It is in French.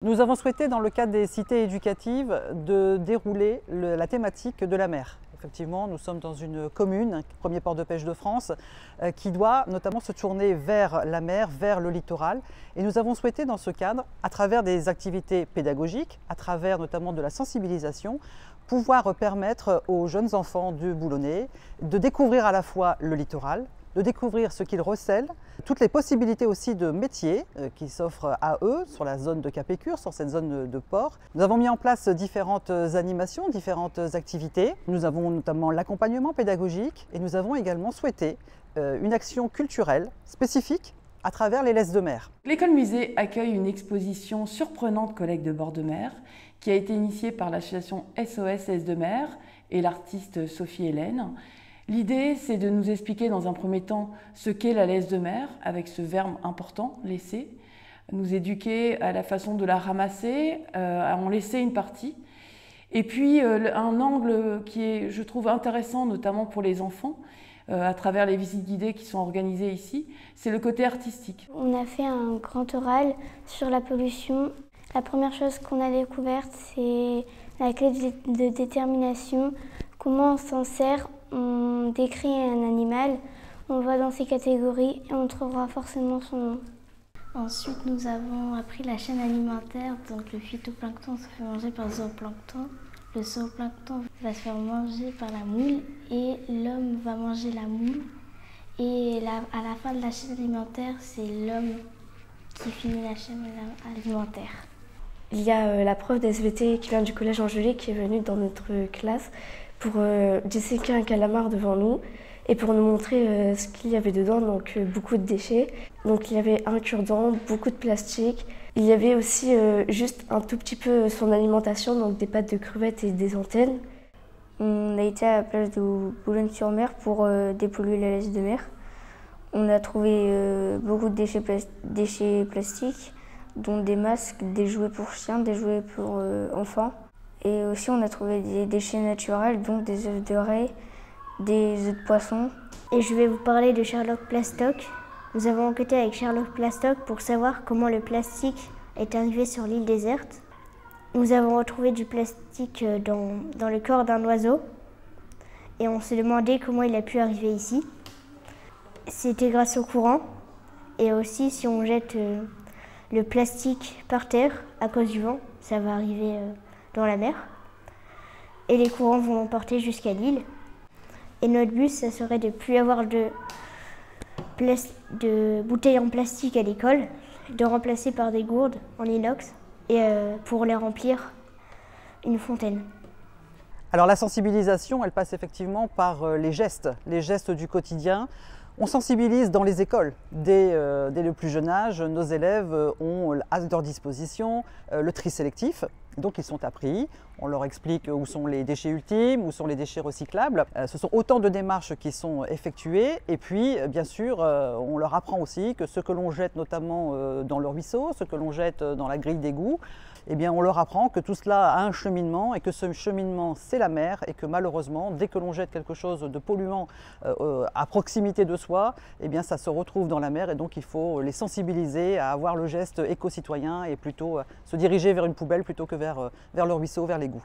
Nous avons souhaité, dans le cadre des cités éducatives, de dérouler la thématique de la mer. Effectivement, nous sommes dans une commune, premier port de pêche de France, qui doit notamment se tourner vers la mer, vers le littoral. Et nous avons souhaité, dans ce cadre, à travers des activités pédagogiques, à travers notamment de la sensibilisation, pouvoir permettre aux jeunes enfants du Boulonnais de découvrir à la fois le littoral, de découvrir ce qu'ils recèlent, toutes les possibilités aussi de métiers qui s'offrent à eux sur la zone de Capécure, sur cette zone de port. Nous avons mis en place différentes animations, différentes activités. Nous avons notamment l'accompagnement pédagogique et nous avons également souhaité une action culturelle spécifique à travers les laisses de mer. L'école musée accueille une exposition surprenante collègues de bord de mer qui a été initiée par l'association SOS Laisse de mer et l'artiste Sophie Hélène. L'idée, c'est de nous expliquer dans un premier temps ce qu'est la laisse de mer, avec ce verbe important, laisser, nous éduquer à la façon de la ramasser, à en laisser une partie. Et puis un angle qui est, je trouve, intéressant, notamment pour les enfants, à travers les visites guidées qui sont organisées ici, c'est le côté artistique. On a fait un grand oral sur la pollution. La première chose qu'on a découverte, c'est la clé de détermination, comment on s'en sert. On décrit un animal, on va dans ces catégories et on trouvera forcément son nom. Ensuite, nous avons appris la chaîne alimentaire. Donc le phytoplancton se fait manger par le zooplancton. Le zooplancton va se faire manger par la moule et l'homme va manger la moule. Et à la fin de la chaîne alimentaire, c'est l'homme qui finit la chaîne alimentaire. Il y a la prof d'SVT qui vient du collège Angélique qui est venue dans notre classe pour disséquer un calamar devant nous et pour nous montrer ce qu'il y avait dedans, donc beaucoup de déchets. Donc il y avait un cure-dent, beaucoup de plastique. Il y avait aussi juste un tout petit peu son alimentation, donc des pâtes de crevettes et des antennes. On a été à la plage de Boulogne-sur-Mer pour dépolluer la laisse de mer. On a trouvé beaucoup de déchets plastiques, dont des masques, des jouets pour chiens, des jouets pour enfants. Et aussi, on a trouvé des déchets naturels, donc des œufs de raie, des œufs de poisson. Et je vais vous parler de Sherlock Plastoc. Nous avons enquêté avec Sherlock Plastoc pour savoir comment le plastique est arrivé sur l'île déserte. Nous avons retrouvé du plastique dans le corps d'un oiseau et on s'est demandé comment il a pu arriver ici. C'était grâce au courant et aussi si on jette le plastique par terre à cause du vent, ça va arriver dans la mer et les courants vont l'emporter jusqu'à l'île. Et notre but, ça serait de ne plus avoir de bouteilles en plastique à l'école, de remplacer par des gourdes en inox et pour les remplir une fontaine. Alors la sensibilisation, elle passe effectivement par les gestes du quotidien. On sensibilise dans les écoles. Dès le plus jeune âge, nos élèves ont à leur disposition le tri sélectif. Donc ils sont appris, on leur explique où sont les déchets ultimes, où sont les déchets recyclables. Ce sont autant de démarches qui sont effectuées et puis bien sûr on leur apprend aussi que ce que l'on jette notamment dans le ruisseau, ce que l'on jette dans la grille d'égout, eh bien, on leur apprend que tout cela a un cheminement et que ce cheminement c'est la mer et que malheureusement dès que l'on jette quelque chose de polluant à proximité de soi, eh bien, ça se retrouve dans la mer et donc il faut les sensibiliser à avoir le geste éco-citoyen et plutôt se diriger vers une poubelle plutôt que vers le ruisseau, vers l'égout.